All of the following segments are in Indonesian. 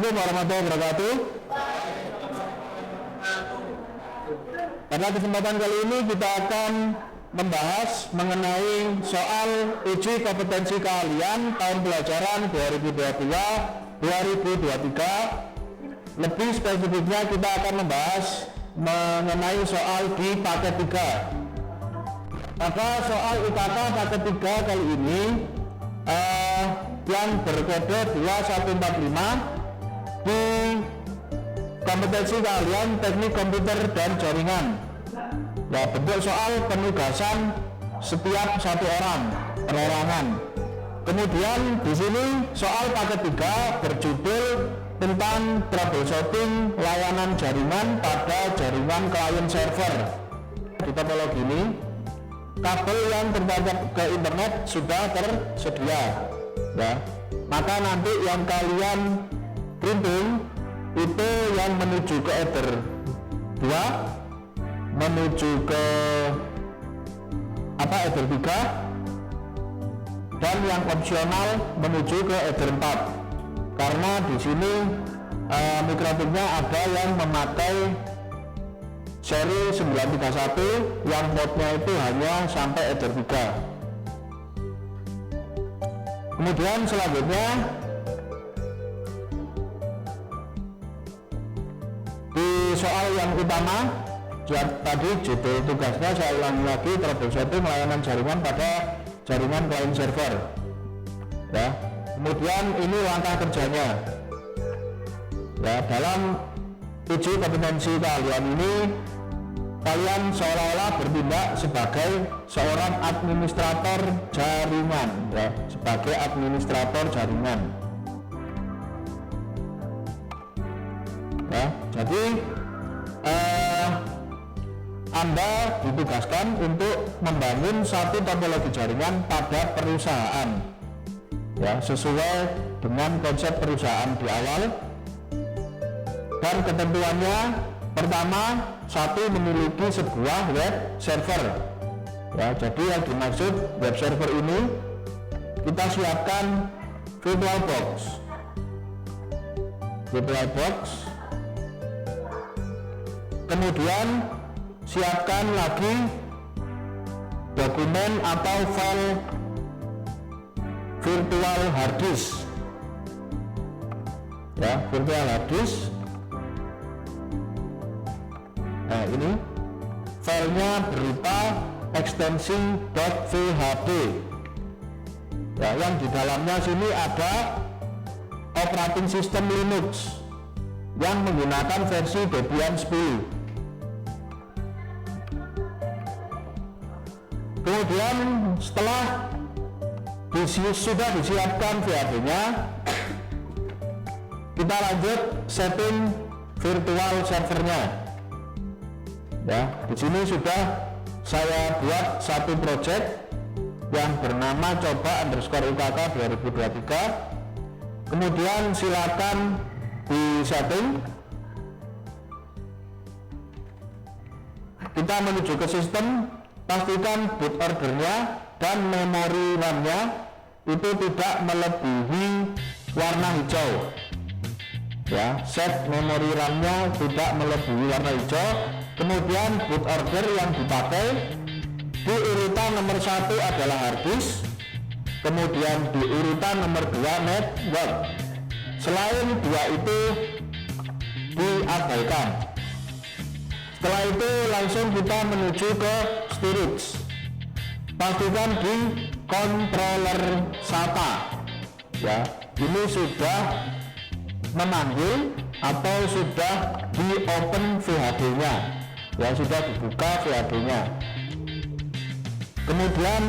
Assalamualaikum warahmatullahi wabarakatuh. Pada kesempatan kali ini kita akan membahas mengenai soal uji kompetensi keahlian tahun pelajaran 2022-2023. Lebih spesifiknya kita akan membahas mengenai soal di paket 3. Maka soal UKK paket 3 kali ini yang berkode 2145 di kompetensi keahlian teknik komputer dan jaringan. Ya, bentuk soal penugasan setiap satu orang perorangan. Kemudian di sini soal paket 3 berjudul tentang troubleshooting layanan jaringan pada jaringan client server. Di topologi ini kabel yang tertancap ke internet sudah tersedia, ya. Maka nanti yang kalian printing itu yang menuju ke ether 2, menuju ke ether 3, dan yang opsional menuju ke ether 4. Karena di sini mikrotiknya ada yang memakai seri 931 yang mode-nya itu hanya sampai ether 3. Kemudian selanjutnya di soal yang utama, tadi judul tugasnya saya ulangi lagi, troubleshooting layanan jaringan pada jaringan client server, ya. Kemudian ini langkah kerjanya, ya. Dalam uji kompetensi keahlian ini kalian seolah-olah bertindak sebagai seorang administrator jaringan, ya, sebagai administrator jaringan, ya. Jadi Anda ditugaskan untuk membangun satu topologi jaringan pada perusahaan, ya, sesuai dengan konsep perusahaan di awal. Dan ketentuannya, pertama, satu, memiliki sebuah web server, ya. Jadi yang dimaksud web server ini kita siapkan VirtualBox. Kemudian siapkan lagi dokumen atau file virtual hard disk, ya, virtual hard disk. Nah, ini filenya berupa ekstensi .vhd, ya, yang di dalamnya sini ada operating system Linux yang menggunakan versi Debian 10. Kemudian setelah sudah disiapkan VHD-nya, kita lanjut setting virtual servernya. Ya, di sini sudah saya buat satu project yang bernama coba_UKK 2023. Kemudian silakan di setting. Kita menuju ke sistem, pastikan boot ordernya dan memori RAM-nya itu tidak melebihi warna hijau, ya. Set memori RAM-nya tidak melebihi warna hijau. Kemudian boot order yang dipakai di urutan nomor 1 adalah hard disk, kemudian di urutan nomor 2 network. Selain dua itu diabaikan. Setelah itu langsung kita menuju ke storage. Pastikan di controller SATA, ya. Ini sudah memanggil atau sudah di open VHD-nya, ya, sudah dibuka VHD-nya. Kemudian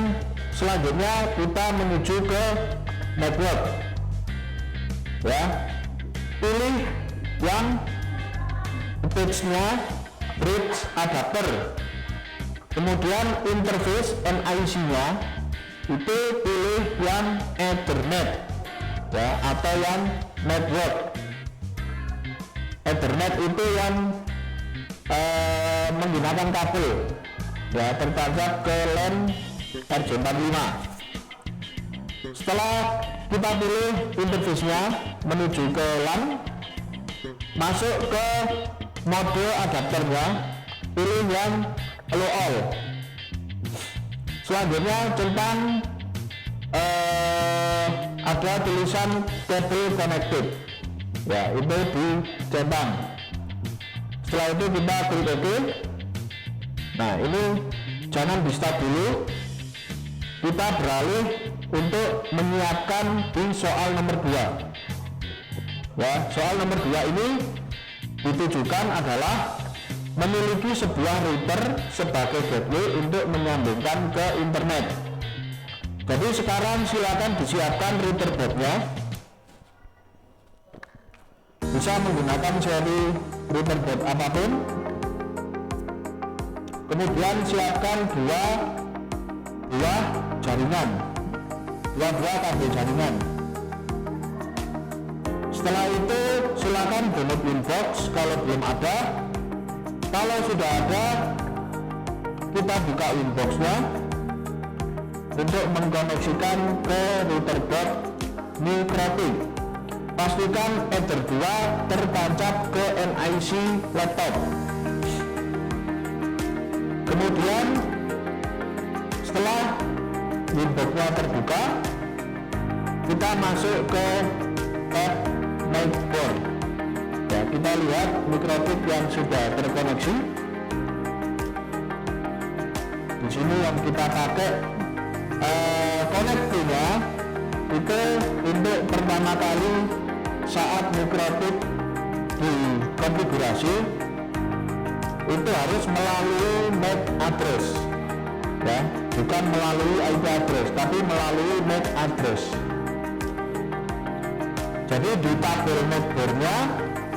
selanjutnya kita menuju ke network, ya. Pilih yang bridge-nya, bridge adapter. Kemudian interface NIC-nya itu pilih yang Ethernet, ya, atau yang network. Ethernet itu yang menggunakan kabel, ya, tertancap ke LAN RJ45. Setelah kita pilih interface-nya menuju ke LAN, masuk ke mode adapternya, pilih yang allow all. Selanjutnya centang ada tulisan cable connected, ya itu dicentang. Setelah itu kita klik OK. Nah ini jangan di stop dulu, kita beralih untuk menyiapkan di soal nomor 2. Ya, soal nomor 2 ini ditujukan adalah memiliki sebuah router sebagai gateway untuk menyambungkan ke internet. Jadi sekarang silakan disiapkan router boardnya, bisa menggunakan seri router board apapun. Kemudian siapkan dua jaringan, dua kabel jaringan. Setelah itu silakan download Winbox kalau belum ada. Kalau sudah ada, kita buka Winboxnya untuk mengkoneksikan ke router board Mikrotik. Pastikan Ether 2 tertancap ke NIC laptop. Kemudian setelah Winboxnya terbuka, kita masuk ke tab Netboard. Ya, kita lihat Mikrotik yang sudah terkoneksi. Di sini yang kita pakai konektornya itu untuk pertama kali saat Mikrotik dikonfigurasi itu harus melalui MAC address, ya, bukan melalui IP address, tapi melalui MAC address. Jadi di tabel netboardnya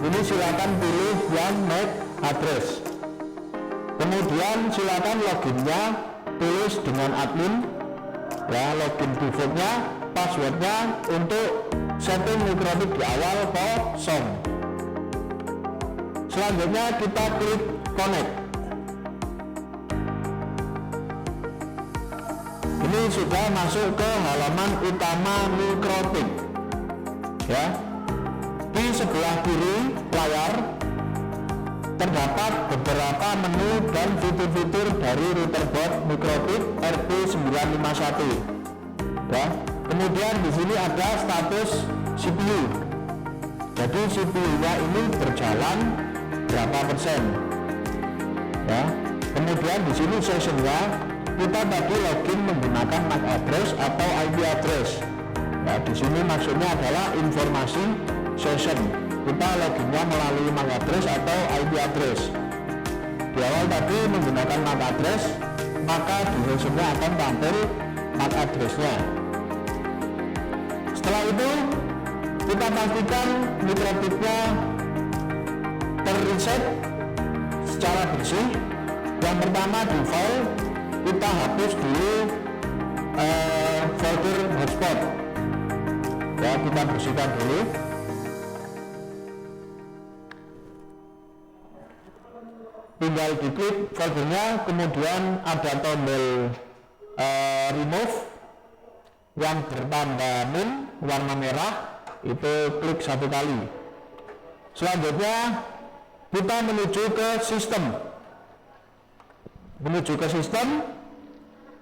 ini silakan pilih yang MAC address. Kemudian silakan loginnya tulis dengan admin, ya, login defaultnya, passwordnya untuk setting Mikrotik di awal kosong. Selanjutnya kita klik connect. Ini sudah masuk ke halaman utama Mikrotik, ya. Di sebelah kiri layar terdapat beberapa menu dan fitur-fitur dari router board Mikrotik RP951, ya. Kemudian di sini ada status CPU. Jadi CPU-nya ini berjalan berapa persen, ya. Kemudian di sini sessionnya kita tadi login menggunakan MAC address atau IP address. Ya, di sini maksudnya adalah informasi session. Kita loginnya melalui MAC address atau IP address. Di awal tadi menggunakan MAC address, maka di sessionnya akan tampil MAC addressnya. Setelah itu kita pastikan Mikrotiknya terreset secara bersih. Yang pertama di file kita hapus dulu folder hotspot, ya, kita bersihkan dulu. Tinggal diklik foldernya, kemudian ada tombol remove yang bertanda min warna merah, itu klik satu kali. Selanjutnya kita menuju ke sistem,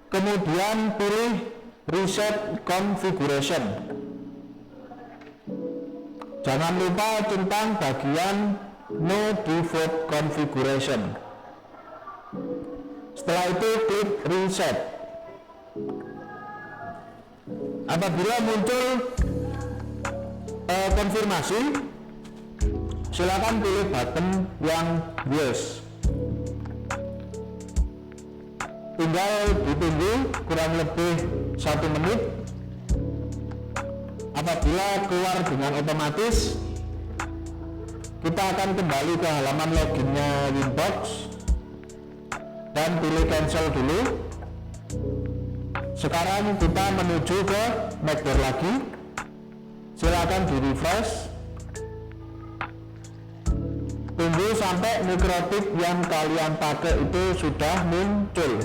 kemudian pilih reset configuration. Jangan lupa centang bagian no default configuration. Setelah itu klik reset. Apabila muncul konfirmasi, silakan pilih button yang yes. Tinggal ditunggu kurang lebih 1 menit. Apabila keluar dengan otomatis, kita akan kembali ke halaman loginnya Winbox dan pilih cancel dulu. Sekarang kita menuju ke Macbook lagi. Silakan di refresh. Tunggu sampai Mikrotik yang kalian pakai itu sudah muncul.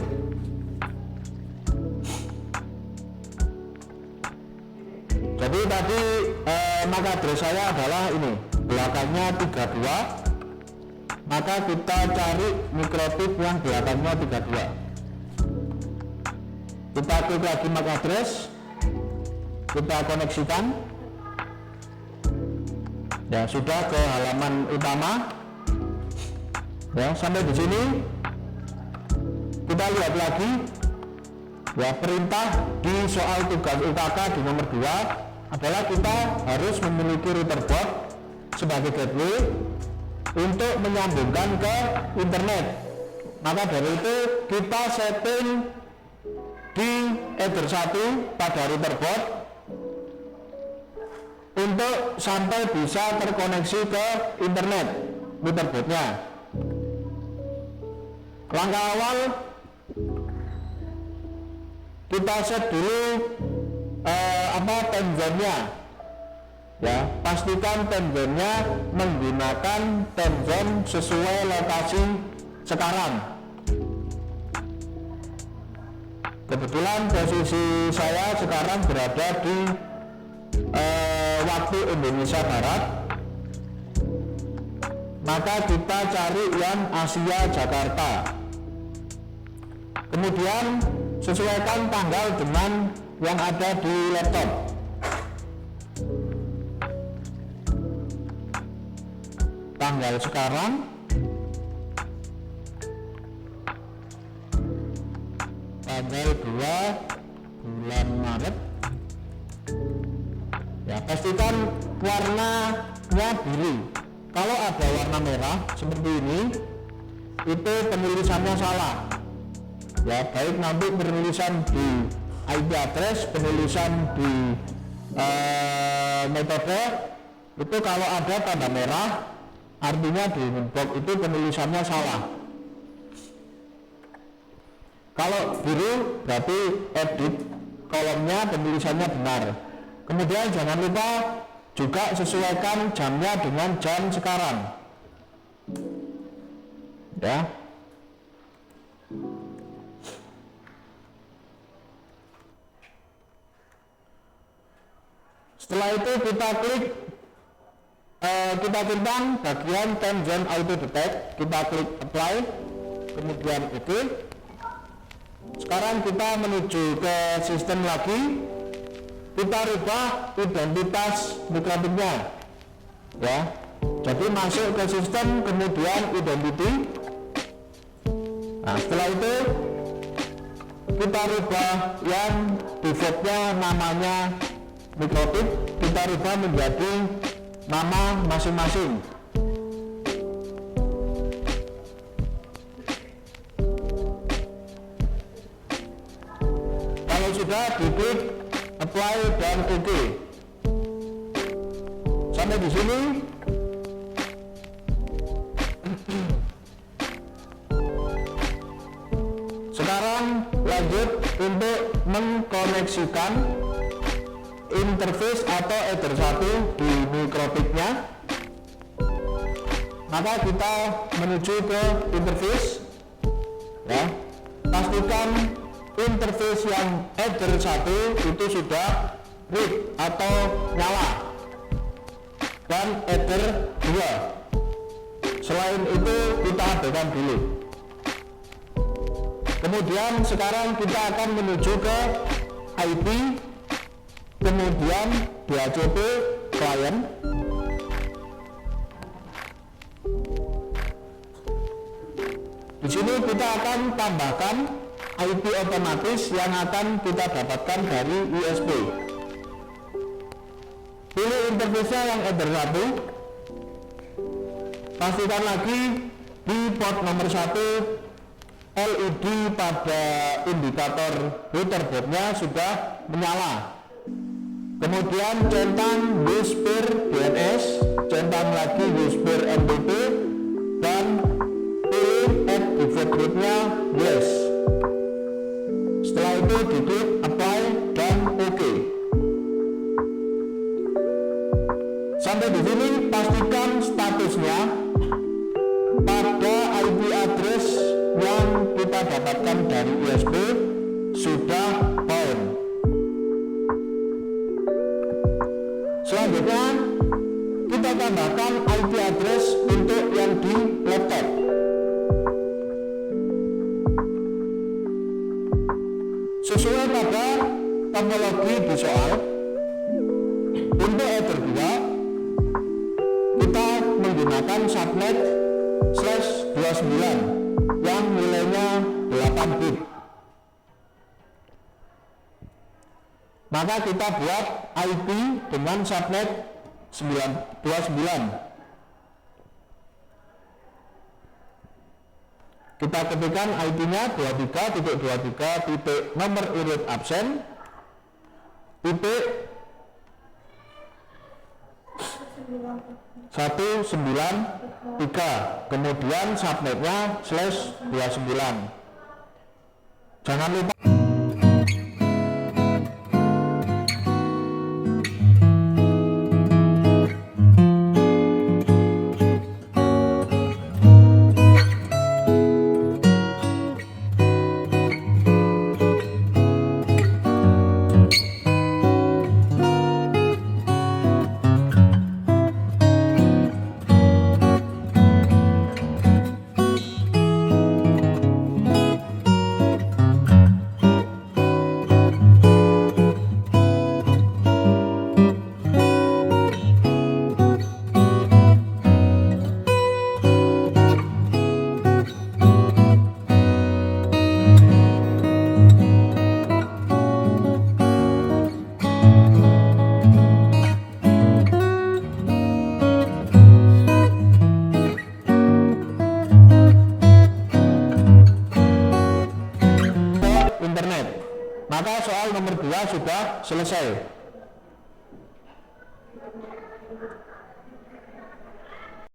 Jadi tadi MAC address saya adalah ini belakangnya 32, maka kita cari mikrotip yang belakangnya 32. Kita klik lagi MAC address, kita koneksikan. Ya, sudah ke halaman utama. Ya, sampai di sini kita lihat lagi ya, perintah di soal tugas UKK di nomor 2 adalah kita harus memiliki router board sebagai gateway untuk menyambungkan ke internet. Maka dari itu kita setting di Ether 1 pada router board untuk sampai bisa terkoneksi ke internet router boardnya. Langkah awal kita set dulu time zone-nya. Ya, pastikan time zone-nya menggunakan time zone sesuai lokasi sekarang. Kebetulan posisi saya sekarang berada di waktu Indonesia Barat, maka kita cari yang Asia Jakarta. Kemudian sesuaikan tanggal dengan yang ada di laptop. Tanggal sekarang tanggal 2 bulan Maret. Ya, pastikan warnanya biru. Kalau ada warna merah seperti ini, itu penulisannya salah. Ya, baik nanti penulisan di IP address, penulisan di metode, itu kalau ada tanda merah, artinya di inbox itu penulisannya salah. Kalau biru berarti edit kolomnya, penulisannya benar. Kemudian jangan lupa juga sesuaikan jamnya dengan jam sekarang. Ya. Setelah itu kita klik, kita centang bagian time zone auto detect, kita klik apply, kemudian OK. Sekarang kita menuju ke sistem lagi, kita rubah identitas mikrotipnya. Ya, jadi masuk ke sistem, kemudian identity. Nah, setelah itu kita rubah yang defaultnya namanya mikrotip, kita rubah menjadi nama masing-masing. Kalau sudah, diklik apply dan OK. Sampai di sini sekarang lanjut untuk mengkoneksikan interface atau Ether 1 di mikrotipnya. Maka kita menuju ke interface. Ya, pastikan interface yang Ether 1 itu sudah read atau nyala, dan Ether 2. Selain itu kita abaikan dulu. Kemudian sekarang kita akan menuju ke IP, kemudian DHCP client. Di sini kita akan tambahkan IP otomatis yang akan kita dapatkan dari USB. Pilih interface yang Ether 1. Pastikan lagi di port nomor 1 LED pada indikator router boardnya sudah menyala. Kemudian centang Whisper DNS, centang lagi Whisper MTP, dan pilih add default route-nya yes. Setelah itu diklik apply dan OK. Sampai di sini pastikan statusnya pada IP address yang kita dapatkan dari USB sudah bound. Selanjutnya kita tambahkan laptop. Sesuai pada topologi di soal, untuk Ether 2 kita menggunakan subnet /29 yang nilainya 8 bit. Maka kita buat IP dengan subnet 29. Kita ketikkan IP-nya 23.23. nomor urut absen titik 193, kemudian subnetnya /29. Jangan lupa internet. Maka soal nomor 2 sudah selesai.